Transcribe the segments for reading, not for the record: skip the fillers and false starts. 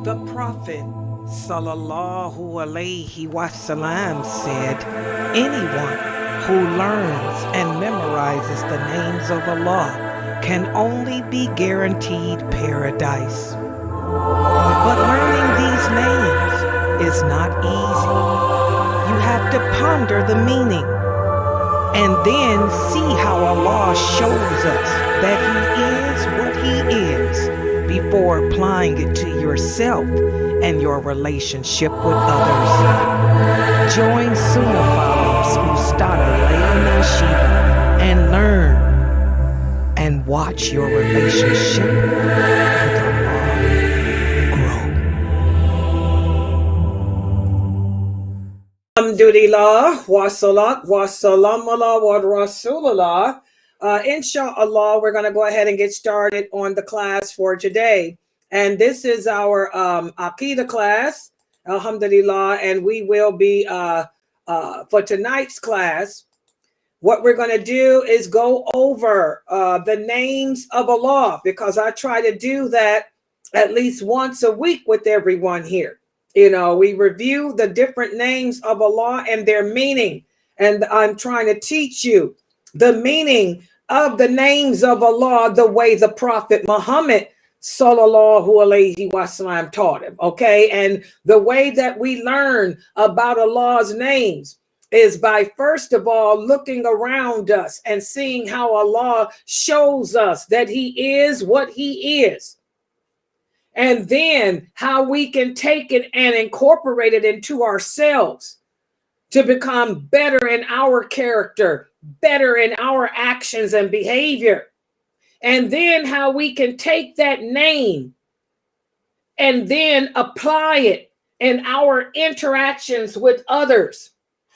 The Prophet Sallallahu Alaihi Wasallam said, anyone who learns and memorizes the names of Allah can only be guaranteed paradise. But learning these names is not easy. You have to ponder the meaning and then see how Allah shows us that He is what He is before applying it to yourself and your relationship with others. Join Sunnahfollowers who started lailanasheeba and learn and watch your relationship with Allah grow. Alhamdulillah, wa salat, wa salam ala wa rasulullah. Inshallah, we're going to go ahead and get started on the class for today. And this is our Aqidah class, alhamdulillah. And we will be, for tonight's class, what we're going to do is go over the names of Allah, because I try to do that at least once a week with everyone here. You know, we review the different names of Allah and their meaning. And I'm trying to teach you the meaning of the names of Allah the way the Prophet Muhammad Sallallahu Alaihi Wasallam taught him. Okay. And the way that we learn about Allah's names is by, first of all, looking around us and seeing how Allah shows us that He is what He is. And then how we can take it and incorporate it into ourselves to become better in our character, better in our actions and behavior. And then how we can take that name and then apply it in our interactions with others.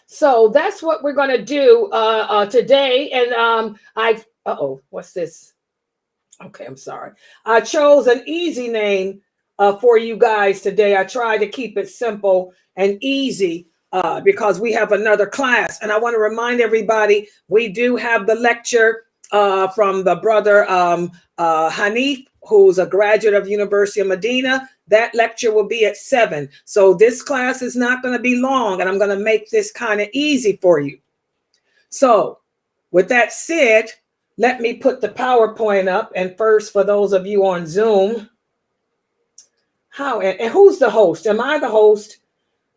So that's what we're going to do today. And what's this? Okay, I'm sorry. I chose an easy name for you guys today. I tried to keep it simple and easy because we have another class. And I want to remind everybody, we do have the lecture from the brother Hanif, who's a graduate of University of Medina. That lecture will be at 7. So this class is not going to be long, and I'm going to make this kind of easy for you. So with that said, let me put the PowerPoint up. And first, for those of you on Zoom, and who's the host? Am I the host?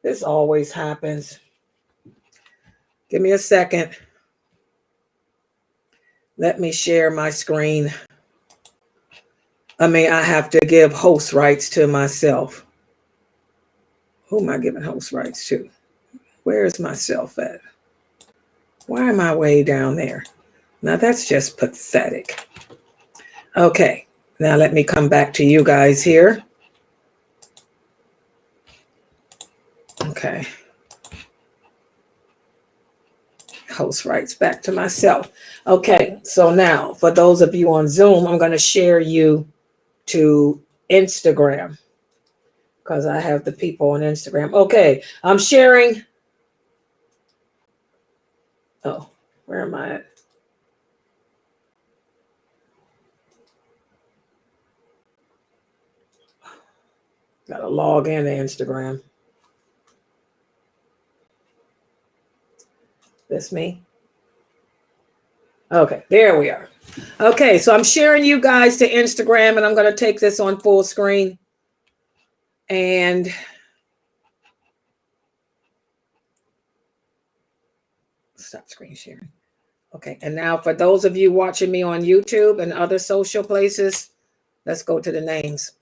This always happens. Give me a second. Let me share my screen. I have to give host rights to myself. Who am I giving host rights to? Where is myself at? Why am I way down there? Now that's just pathetic. Okay, now let me come back to you guys here. Okay. Host rights back to myself. Okay, so now for those of you on Zoom, I'm going to share you to Instagram because I have the people on Instagram. Okay, I'm sharing. Oh, where am I at? Got to log into Instagram. That's me. Okay, there we are. Okay, so I'm sharing you guys to Instagram, and I'm going to take this on full screen. And stop screen sharing. Okay, and now for those of you watching me on YouTube and other social places, let's go to the names.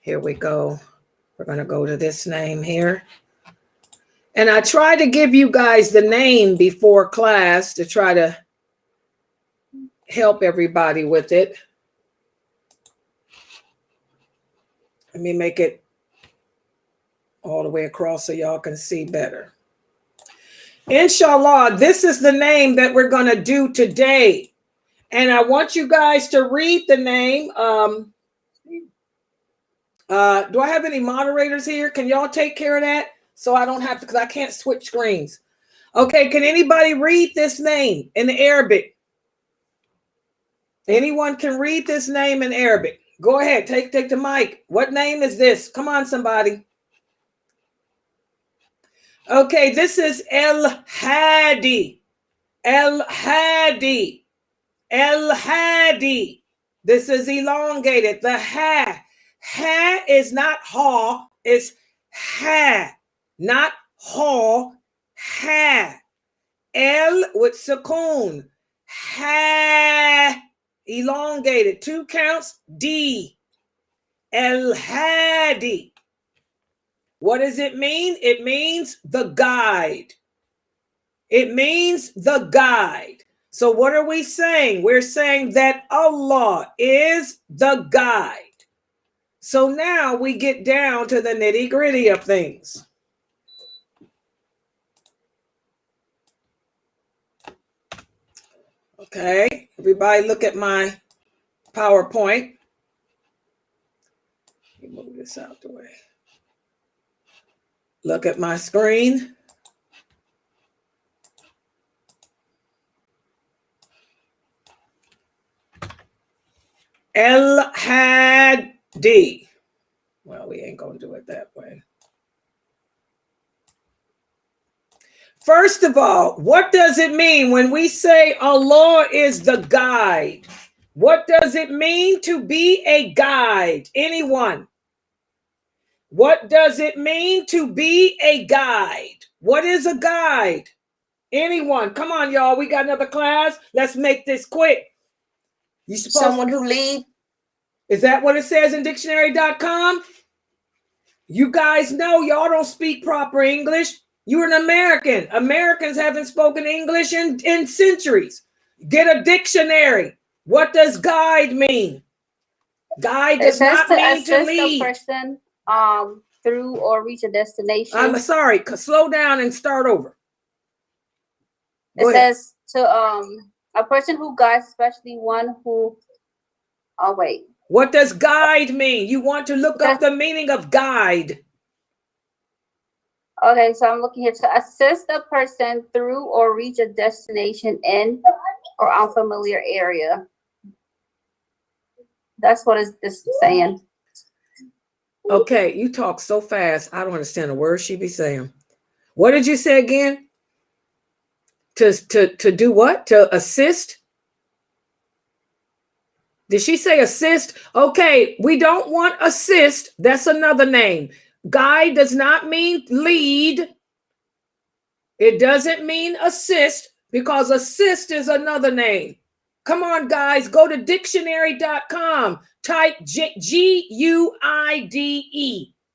Here we go. We're going to go to this name here. And I try to give you guys the name before class to try to help everybody with it. Let me make it all the way across so y'all can see better. Inshallah, this is the name that we're going to do today. And I want you guys to read the name. Do I have any moderators here? Can y'all take care of that? So I don't have to, because I can't switch screens. Okay, can anybody read this name in Arabic? Anyone can read this name in Arabic? Go ahead. Take the mic. What name is this? Come on, somebody. Okay, this is AL-HAADI. AL-HAADI. AL-HAADI. This is elongated. The ha. Ha is not ha. It's ha. Not ha. Ha. L with sukoon. Ha. Elongated. 2 counts. D. AL-HAADI. What does it mean? It means the guide. It means the guide. So what are we saying? We're saying that Allah is the guide. So now we get down to the nitty-gritty of things. Okay, everybody look at my PowerPoint. Let me move this out the way. Look at my screen. AL-HAADI. Well, we ain't going to do it that way. First of all, what does it mean when we say Allah is the guide? What does it mean to be a guide? Anyone? What does it mean to be a guide? What is a guide? Anyone? Come on, y'all. We got another class. Let's make this quick. You Someone who leads. Is that what it says in dictionary.com? You guys know y'all don't speak proper English. You're an American. Americans haven't spoken English in centuries. Get a dictionary. What does guide mean? Guide does not mean to lead. A person through or reach a destination. I'm sorry. Slow down and start over. It says to a person who guides, especially one who. Oh wait. What does guide mean? You want to look up the meaning of guide. Okay, so I'm looking here to assist a person through or reach a destination in or unfamiliar area. That's what this is saying. Okay, you talk so fast. I don't understand a word she be saying. What did you say again? To do what? To assist? Did she say assist? Okay, we don't want assist. That's another name. Guide does not mean lead. It doesn't mean assist because assist is another name. Come on, guys, go to dictionary.com. Type G-U-I-D-E.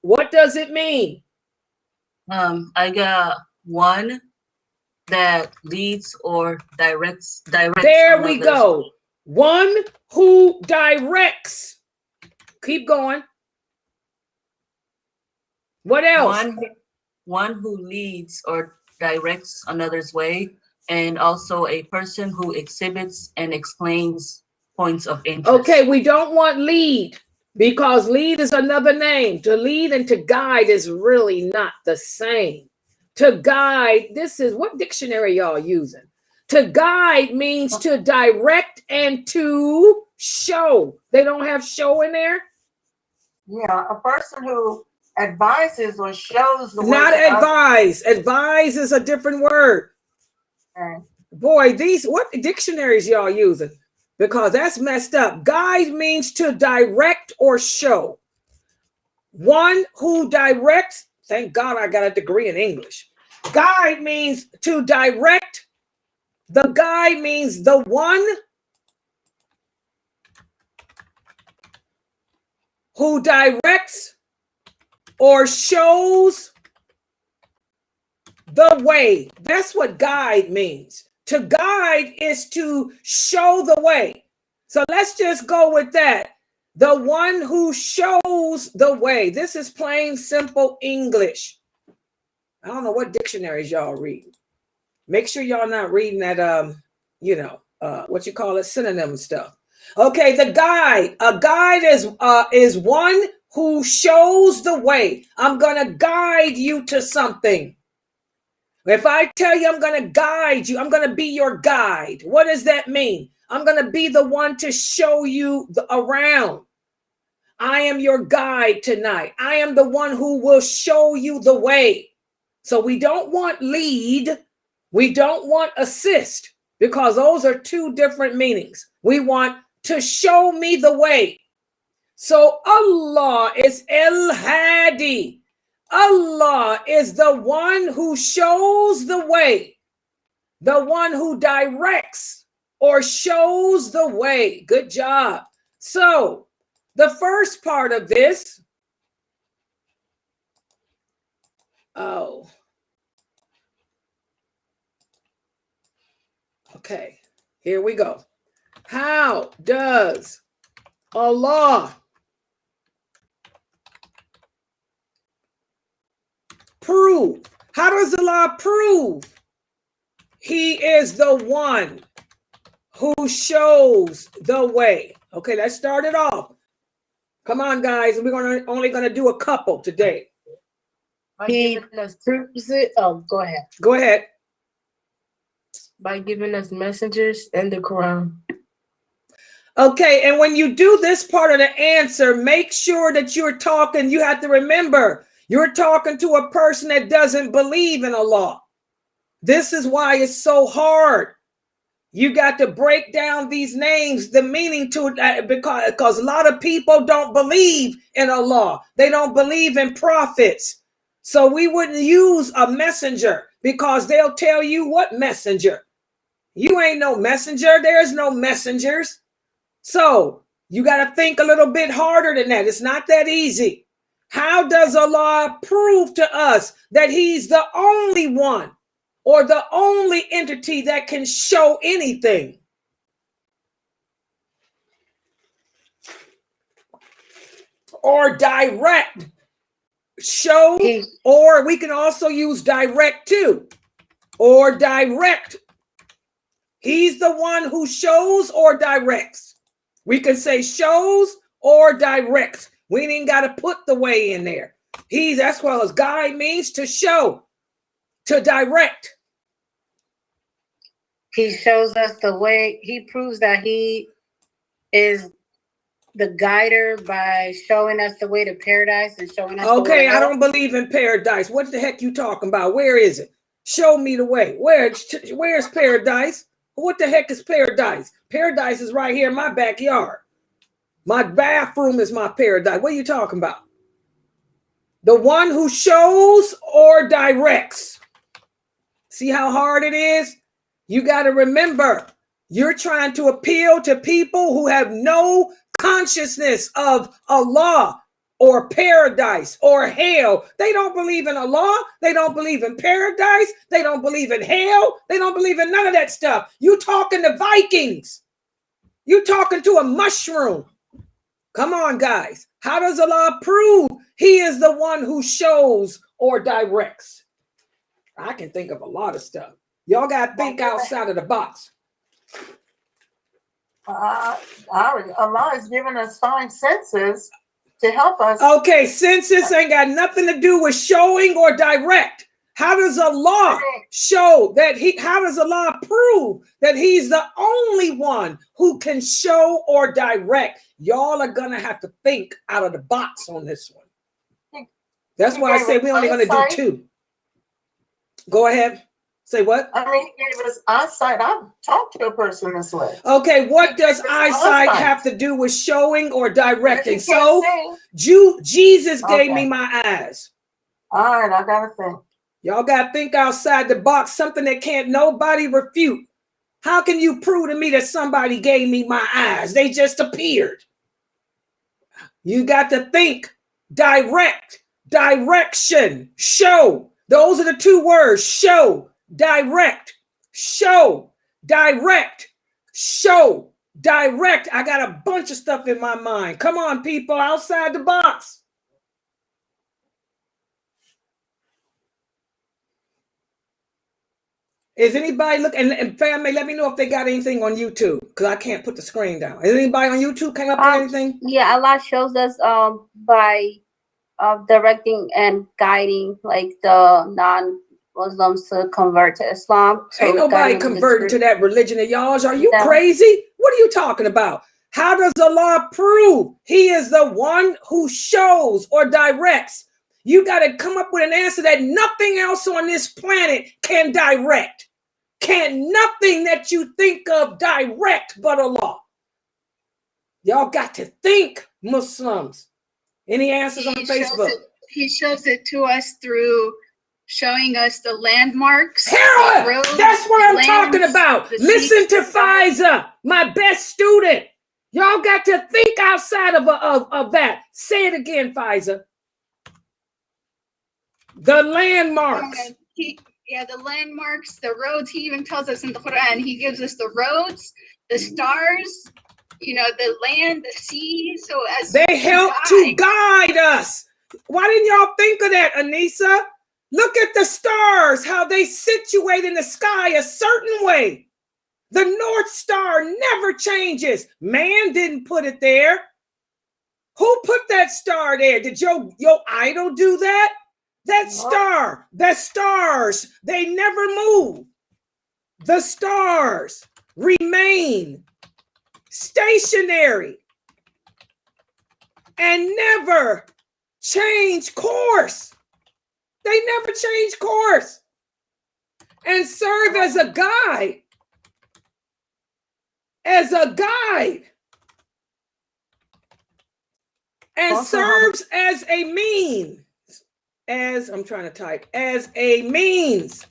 What does it mean? I got one that leads or directs. There we go. One who directs. Keep going. What else? One who leads or directs another's way, and also a person who exhibits and explains points of interest. Okay, we don't want lead because lead is another name. To lead and to guide is really not the same. To guide, this is what dictionary y'all using? To guide means to direct and to show. They don't have show in there? Yeah, a person who advises or shows the way. Not advise. Advise is a different word. Okay. Boy, what dictionaries y'all using? Because that's messed up. Guide means to direct or show. One who directs, thank God I got a degree in English. Guide means to direct. The guide means the one who directs or shows the way. That's what guide means. To guide is to show the way. So let's just go with that. The one who shows the way. This is plain, simple English. I don't know what dictionaries y'all read. Make sure y'all not reading that, what you call it, synonym stuff. Okay, the guide. A guide is one who shows the way. I'm going to guide you to something. If I tell you I'm going to guide you, I'm going to be your guide. What does that mean? I'm going to be the one to show you around. I am your guide tonight. I am the one who will show you the way. So we don't want lead. We don't want assist, because those are two different meanings. We want to show me the way. So Allah is AL-HAADI. Allah is the one who shows the way, the one who directs or shows the way. Good job. So the first part of this, okay, here we go. How does Allah prove? How does Allah prove He is the one who shows the way? Okay, let's start it off. Come on, guys. We're only gonna do a couple today. He proves it. Oh, go ahead. Go ahead. By giving us messengers and the Quran. Okay, and when you do this part of the answer, make sure that you're talking. You have to remember, you're talking to a person that doesn't believe in Allah. This is why it's so hard. You got to break down these names, the meaning to it, because a lot of people don't believe in Allah. They don't believe in prophets. So we wouldn't use a messenger, because they'll tell you what messenger. You ain't no messenger. There's no messengers. So you got to think a little bit harder than that. It's not that easy. How does Allah prove to us that He's the only one or the only entity that can show anything? Or direct. Show, or we can also use direct too. Or direct. He's the one who shows or directs. We can say shows or directs. We ain't got to put the way in there. That's what his guide means, to show, to direct. He shows us the way. He proves that he is the guider by showing us the way to paradise and showing us the way to hell. I don't believe in paradise. What the heck you talking about? Where is it? Show me the way. Where's paradise? What the heck is paradise? Paradise is right here in my backyard. My bathroom is my paradise. What are you talking about? The one who shows or directs. See how hard it is? You got to remember, you're trying to appeal to people who have no consciousness of Allah or paradise or hell. They don't believe in Allah. They don't believe in paradise. They don't believe in hell. They don't believe in none of that stuff. You talking to Vikings. You talking to a mushroom. Come on, guys. How does Allah prove He is the one who shows or directs? I can think of a lot of stuff. Y'all got to think outside of the box. Allah is giving us 5 senses to help us. Okay, senses ain't got nothing to do with showing or direct. How does Allah show that how does Allah prove that He's the only one who can show or direct? Y'all are going to have to think out of the box on this one. That's why I say we're only going to do 2. Go ahead. Say what? I mean, he gave us eyesight. I've talked to a person this way. Okay, what does eyesight have to do with showing or directing? So Jesus gave me my eyes. All right, I got to think. Y'all got to think outside the box, something that can't nobody refute. How can you prove to me that somebody gave me my eyes? They just appeared. You got to think. Direct, direction, show. Those are the 2 words. Show, direct, show, direct, show, direct. I got a bunch of stuff in my mind. Come on, people, outside the box. Is anybody looking? And family, let me know if they got anything on YouTube, because I can't put the screen down. Is anybody on YouTube came up with anything? Yeah, Allah shows us by directing and guiding like the non-Muslims to convert to Islam. So ain't nobody converting to that religion of y'all's. Are you crazy? What are you talking about? How does Allah prove? He is the one who shows or directs. You got to come up with an answer that nothing else on this planet can direct. Can nothing that you think of direct but Allah. Y'all got to think, Muslims. Any answers on Facebook? He shows it to us through showing us the landmarks. Heroin! The roads, That's what I'm lands, talking about. Listen to Faiza, my best student. Y'all got to think outside of that. Say it again, Faiza. The landmarks. The landmarks, the roads. He even tells us in the Quran. He gives us the roads, the stars, the land, the sea. So as they help to guide us. Why didn't y'all think of that, Anissa? Look at the stars, how they situate in the sky a certain way. The North Star never changes. Man didn't put it there. Who put that star there? Did your idol do that? That star, the stars, they never move. The stars remain stationary and never change course. They never change course and serve as a guide. As a guide. And also serves as a means. As I'm trying to type. As a means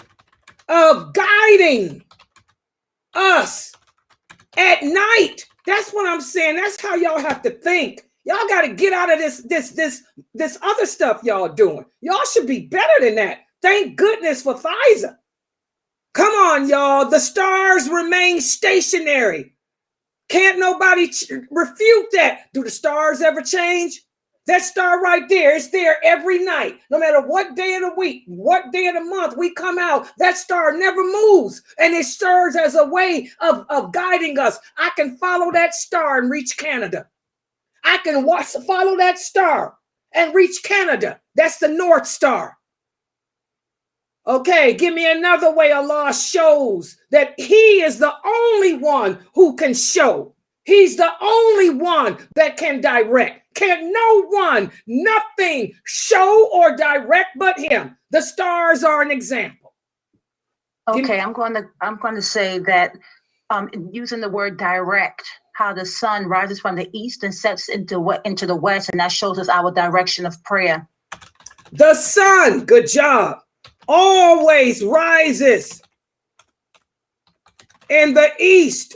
of guiding us at night. That's what I'm saying. That's how y'all have to think. Y'all got to get out of this other stuff y'all doing. Y'all should be better than that. Thank goodness for Pfizer. Come on, y'all. The stars remain stationary. Can't nobody refute that. Do the stars ever change? That star right there, it's there every night. No matter what day of the week, what day of the month we come out, that star never moves. And it serves as a way of guiding us. I can follow that star and reach Canada. I can follow that star and reach Canada. That's the North Star. Okay, give me another way Allah shows that He is the only one who can show. He's the only one that can direct. Can no one, nothing show or direct but Him. The stars are an example. Okay, I'm going to say that using the word direct, how the sun rises from the east and sets into the west, and that shows us our direction of prayer. The sun, good job, always rises in the east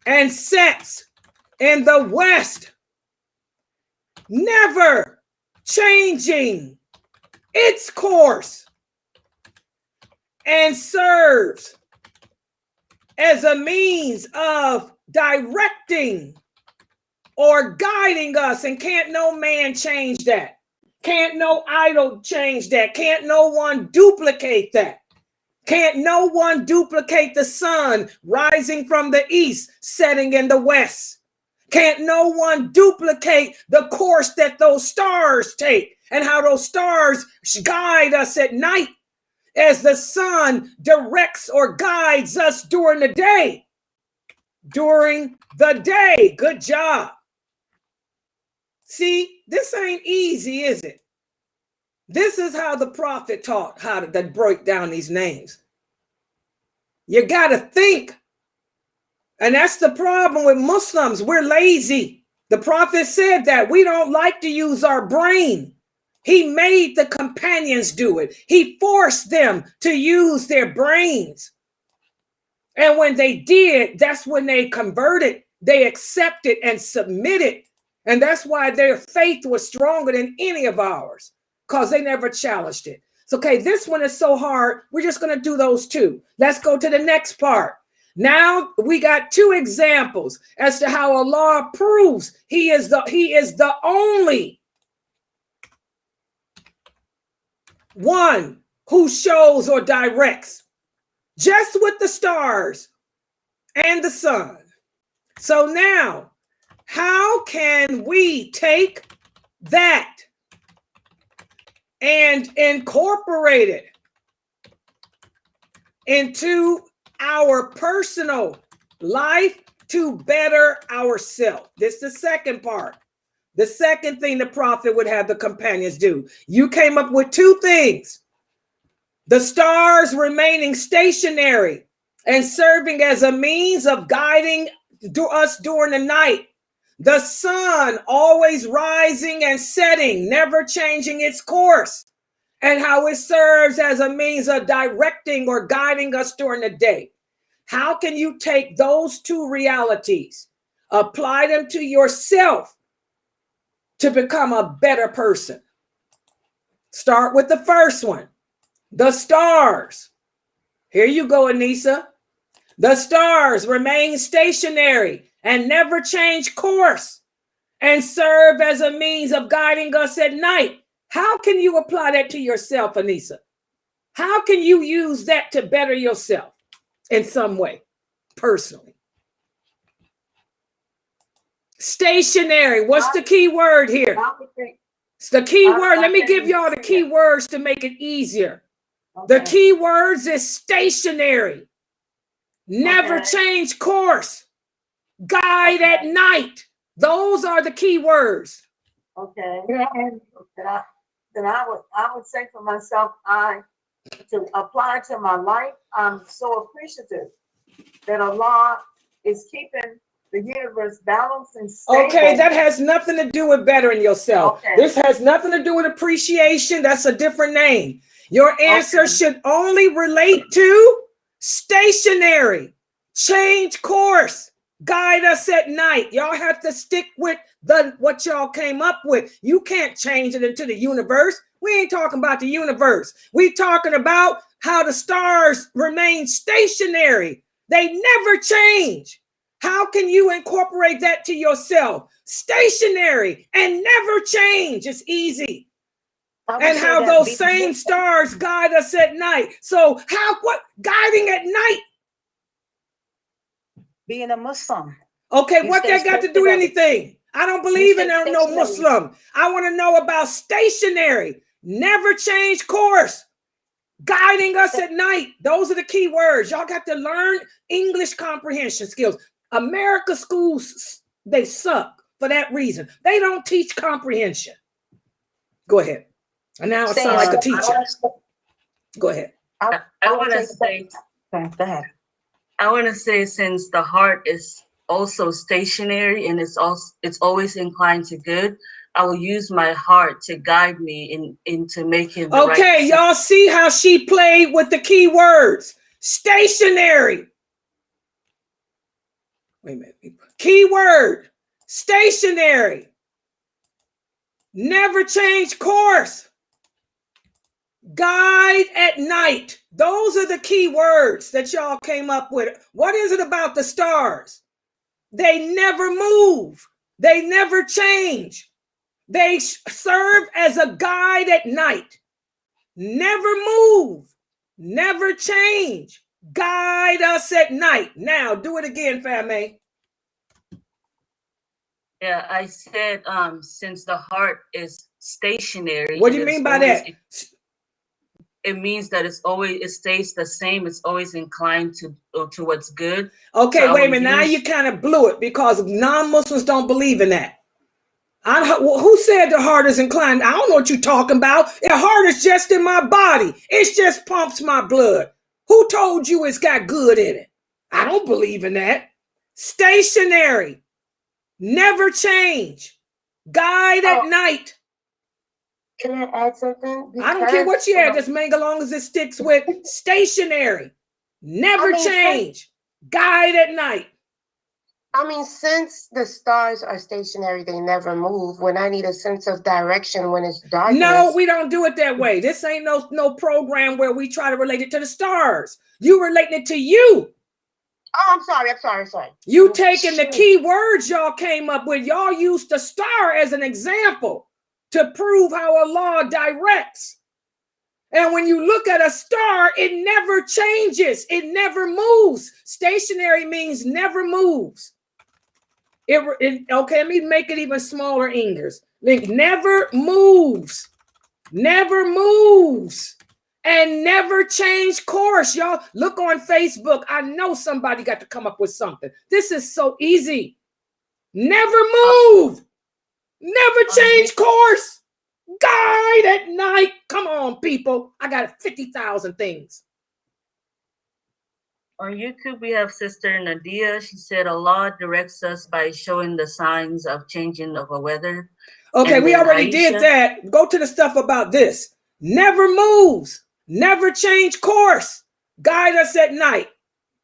and sets in the west, never changing its course, and serves as a means of directing or guiding us. And can't no man change that. Can't no idol change that. Can't no one duplicate that. Can't no one duplicate the sun rising from the east, setting in the west. Can't no one duplicate the course that those stars take and how those stars guide us at night as the sun directs or guides us during the day. During the day. Good job. See, this ain't easy, is it? This is how the prophet taught how to break down these names. You got to think. And that's the problem with Muslims. We're lazy. The prophet said that we don't like to use our brain. He made the companions do it. He forced them to use their brains. And when they did, that's when they converted. They accepted and submitted. And that's why their faith was stronger than any of ours, because they never challenged it. So, okay, this one is so hard. We're just going to do those two. Let's go to the next part. Now we got two examples as to how Allah proves He is the only one who shows or directs, just with the stars and the sun. So now, how can we take that and incorporate it into our personal life to better ourselves. This is the second part. The second thing the prophet would have the companions do. You came up with two things. The stars remaining stationary and serving as a means of guiding us during the night. The sun always rising and setting, never changing its course, and how it serves as a means of directing or guiding us during the day. How can you take those two realities, apply them to yourself to become a better person? Start with the first one, the stars. Here you go, Anissa. The stars remain stationary and never change course and serve as a means of guiding us at night. How can you apply that to yourself, Anissa? How can you use that to better yourself in some way, personally? Stationary. What's the key word here? It's the key word. Let me give y'all the key words to make it easier. The key words is stationary, never change course, guide at night. Those are the key words. Okay. Then I would say for myself, to apply to my life, I'm so appreciative that Allah is keeping the universe balanced and stable. Okay, that has nothing to do with bettering yourself. Okay. This has nothing to do with appreciation. That's a different name. Your answer should only relate to stationary, change course, guide us at night. Y'all have to stick with what y'all came up with. You can't change it into the universe. We ain't talking about the universe. We talking about how the stars remain stationary. They never change. How can you incorporate that to yourself? Stationary and never change. It's easy. And how those same stars guide us at night. So what guiding at night? Being a Muslim. Okay, what that got to do with anything? I don't believe in no Muslim. I want to know about stationary, never change course, guiding us at night. Those are the key words. Y'all got to learn English comprehension skills. America schools, they suck for that reason. They don't teach comprehension. Go ahead. And now I sound like a teacher. Go ahead. I want to say, Go ahead. I want to say, since the heart is also stationary and it's always inclined to good, I will use my heart to guide me into making the right decision. Y'all see how she played with the key words. Stationary. Wait a minute. Key word. Stationary. Never change course. Guide at night. Those are the key words that y'all came up with. What is it about the stars? They never move. They never change. They serve as a guide at night. Never move. Never change. Guide us at night. Now, do it again, Fame. Yeah, I said, since the heart is stationary. What do you mean by that? It means that it stays the same. It's always inclined to what's good. Okay, so wait a minute. Now you kind of blew it because non-Muslims don't believe in that. Who said the heart is inclined? I don't know what you're talking about. The heart is just in my body. It just pumps my blood. Who told you it's got good in it? I don't believe in that. Stationary. Never change. Guide at night. Can I add something? I don't care what you add, just make as long as it sticks with stationary. Never change. Guide at night. I mean, since the stars are stationary, they never move. When I need a sense of direction when it's darkness. No, we don't do it that way. This ain't no program where we try to relate it to the stars. You relating it to you. Oh, I'm sorry. You taking the key words y'all came up with. Y'all used the star as an example to prove how Allah directs. And when you look at a star, it never changes. It never moves. Stationary means never moves. Okay, let me make it even smaller English. Never moves. Never moves. and never change course. Y'all look on Facebook. I know somebody got to come up with something. This is so easy. Never move. Never change course. Guide at night. Come on, people. I got 50,000 things. On YouTube, we have Sister Nadia. She said Allah directs us by showing the signs of changing of the weather. Okay, And we then already did Aisha. that. Go to the stuff about this. Never moves. Never change course. Guide us at night.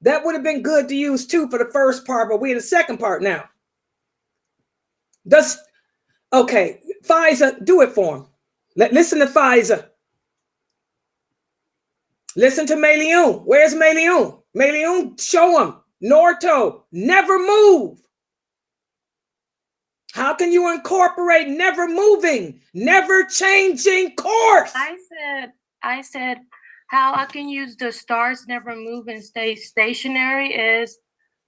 That would have been good to use too for the first part, but we're in the second part now. Okay, Pfizer, do it for him. Listen to Pfizer. Listen to Meliun. Where's Meliun? Meliun, show him. Norto, never move. How can you incorporate never moving, never changing course? I said how I can use the stars never move and stay stationary is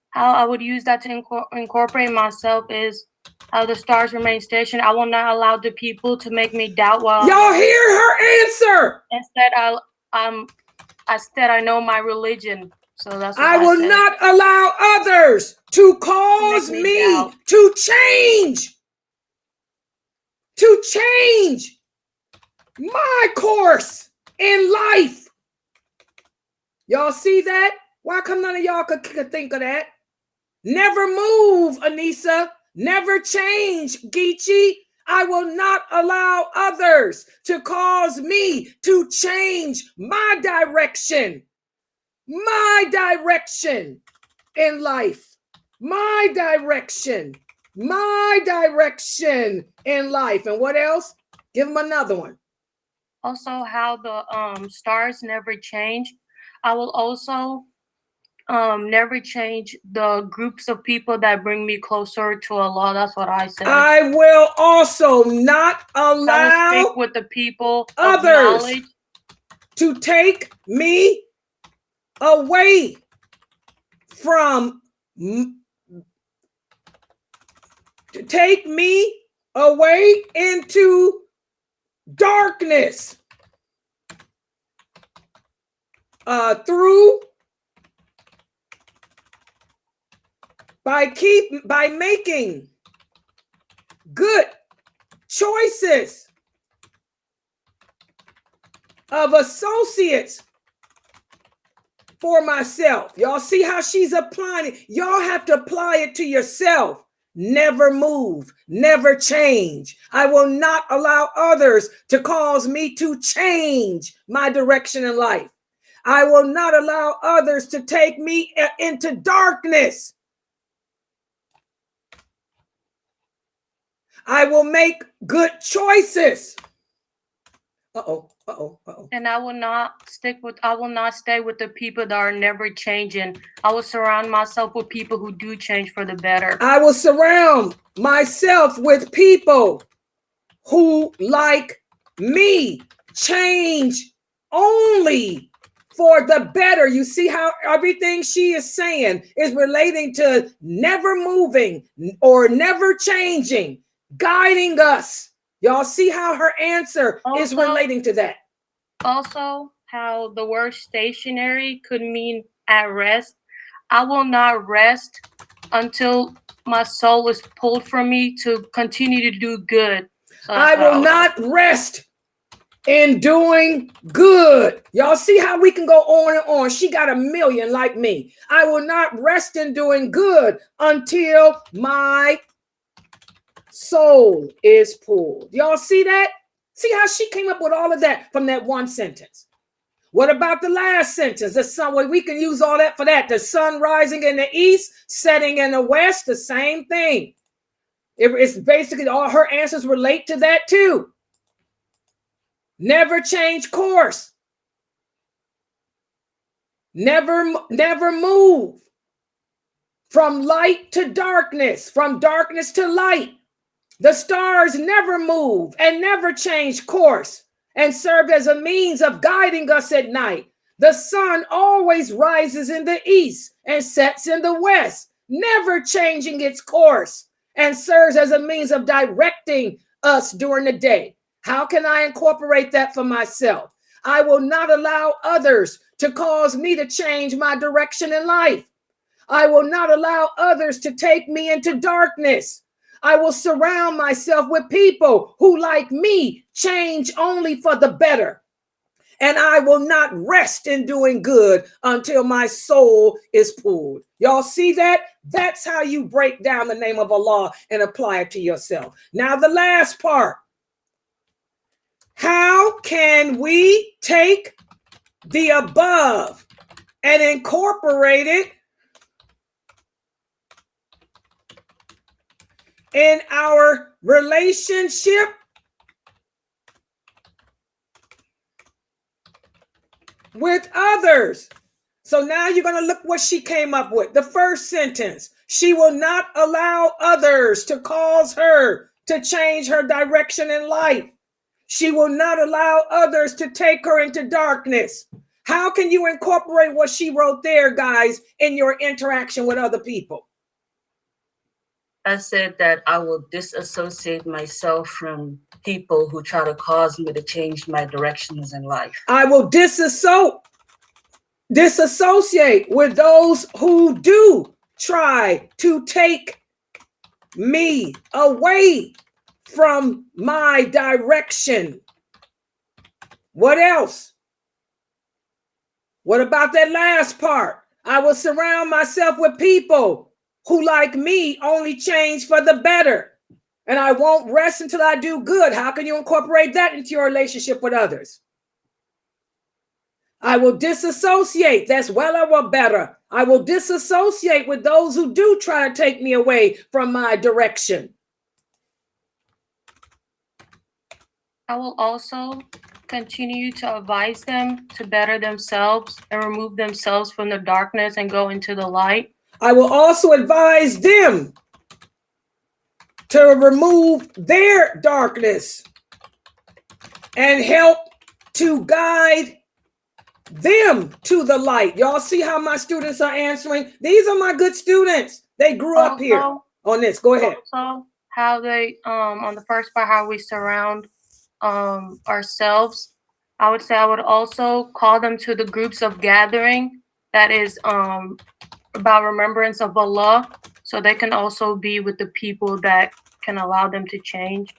how I would use that to incorporate myself is how the stars remain stationary. I will not allow the people to make me doubt while y'all hear her answer. Instead, I know my religion. So that's what I will not allow others to cause me to change my course in life. Y'all see that? Why come none of y'all could think of that? Never move, Anissa. Never change, Geechee. I will not allow others to cause me to change my direction in life. My direction in life. And what else? Give them another one. Also, how the stars never change. I will also never change the groups of people that bring me closer to Allah. That's what I said. I will also not allow speak with the people others to take me away from into darkness by making good choices of associates for myself. Y'all see how she's applying it? Y'all have to apply it to yourself. Never move, never change. I will not allow others to cause me to change my direction in life. I will not allow others to take me into darkness. I will make good choices. And I will not stay with the people that are never changing. I will surround myself with people who do change for the better. I will surround myself with people who, like me, change only for the better. You see how everything she is saying is relating to never moving or never changing, guiding us. Y'all see how her answer is relating to that. Also, how the word stationary could mean at rest. I will not rest until my soul is pulled from me to continue to do good. So I will not rest in doing good. Y'all see how we can go on and on. She got a million like me. I will not rest in doing good until my soul is pulled. Y'all see that? See how she came up with all of that from that one sentence. What about the last sentence? The sun, well, we can use all that for that. The sun rising in the east, setting in the west, the same thing. It's basically all her answers relate to that too. Never change course. Never move from light to darkness, from darkness to light. The stars never move and never change course and serve as a means of guiding us at night. The sun always rises in the east and sets in the west, never changing its course, and serves as a means of directing us during the day. How can I incorporate that for myself? I will not allow others to cause me to change my direction in life. I will not allow others to take me into darkness. I will surround myself with people who, like me, change only for the better. And I will not rest in doing good until my soul is pulled. Y'all see that? That's how you break down the name of Allah and apply it to yourself. Now, the last part. How can we take the above and incorporate it in our relationship with others? So now you're going to look what she came up with. The first sentence, she will not allow others to cause her to change her direction in life. She will not allow others to take her into darkness. How can you incorporate what she wrote there, guys, in your interaction with other people? I said that I will disassociate myself from people who try to cause me to change my directions in life. I will disassociate with those who do try to take me away from my direction. What else? What about that last part? I will surround myself with people who, like me, only change for the better. And I won't rest until I do good. How can you incorporate that into your relationship with others? I will disassociate. That's well or better. I will disassociate with those who do try to take me away from my direction. I will also continue to advise them to better themselves and remove themselves from the darkness and go into the light. I will also advise them to remove their darkness and help to guide them to the light. Y'all see how my students are answering? These are my good students. They grew up here on this. Go ahead. Also, how they, on the first part, how we surround ourselves. I would say I would also call them to the groups of gathering that is about remembrance of Allah, so they can also be with the people that can allow them to change.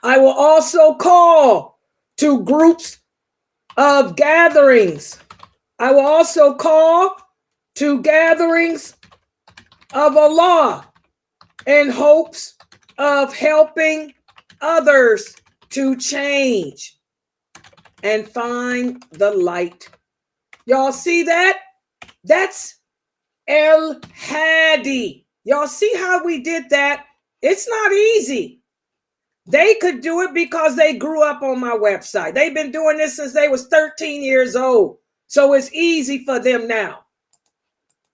I will also call to groups of gatherings. I will also call to gatherings of Allah in hopes of helping others to change and find the light. Y'all see that? That's AL-HAADI. Y'all see how we did that? It's not easy. They could do it because they grew up on my website. They've been doing this since they was 13 years old. So it's easy for them now.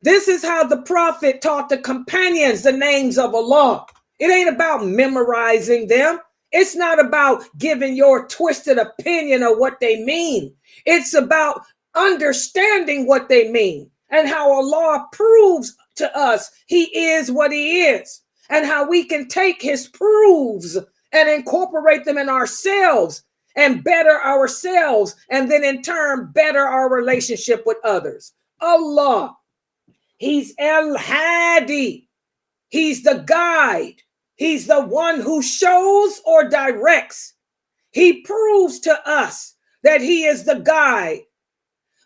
This is how the Prophet taught the companions the names of Allah. It ain't about memorizing them. It's not about giving your twisted opinion of what they mean. It's about understanding what they mean and how Allah proves to us He is what He is, and how we can take His proofs and incorporate them in ourselves and better ourselves, and then in turn better our relationship with others. Allah, He's AL-HAADI. He's the guide. He's the one who shows or directs. He proves to us that He is the guide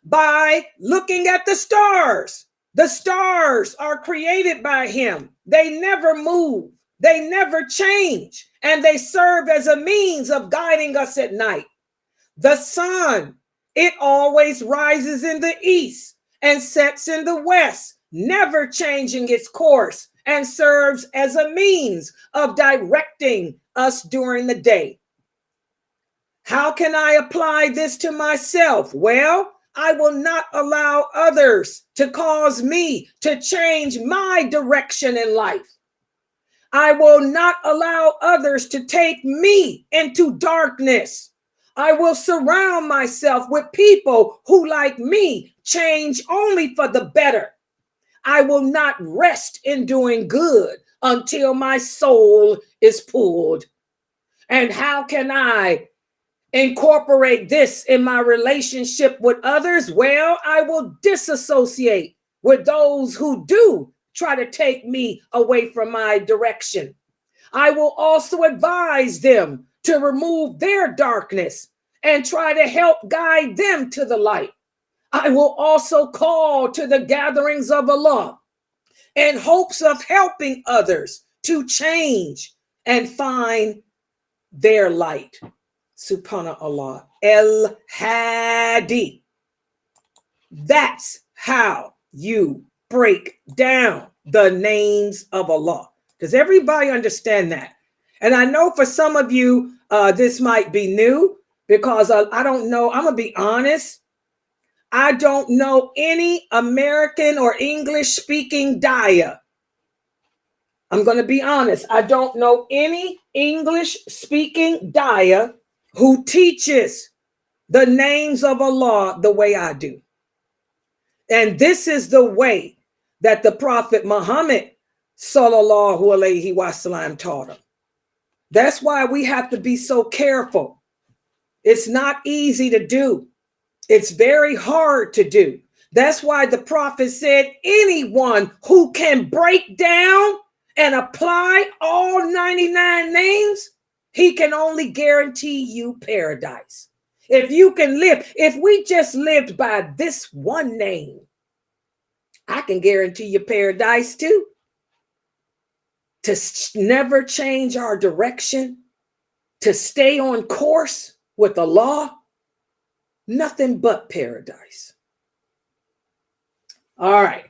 by looking at the stars. The stars are created by Him. They never move. They never change. And they serve as a means of guiding us at night. The sun, it always rises in the east and sets in the west, never changing its course, and serves as a means of directing us during the day. How can I apply this to myself? Well, I will not allow others to cause me to change my direction in life. I will not allow others to take me into darkness. I will surround myself with people who, like me, change only for the better. I will not rest in doing good until my soul is pulled. And how can I incorporate this in my relationship with others, well, I will disassociate with those who do try to take me away from my direction. I will also advise them to remove their darkness and try to help guide them to the light. I will also call to the gatherings of Allah in hopes of helping others to change and find their light. Subhanallah. AL-HAADI. That's how you break down the names of Allah. Does everybody understand that? And I know for some of you, this might be new because I don't know. I'm going to be honest. I don't know any American or English speaking Daya. I'm going to be honest. I don't know any English speaking Daya who teaches the names of Allah the way I do. And this is the way that the Prophet Muhammad sallallahu alaihi wasallam taught him. That's why we have to be so careful. It's not easy to do. It's very hard to do. That's why the Prophet said anyone who can break down and apply all 99 names, he can only guarantee you paradise. If you can live, if we just lived by this one name, I can guarantee you paradise too. To never change our direction, to stay on course with the law, nothing but paradise. All right.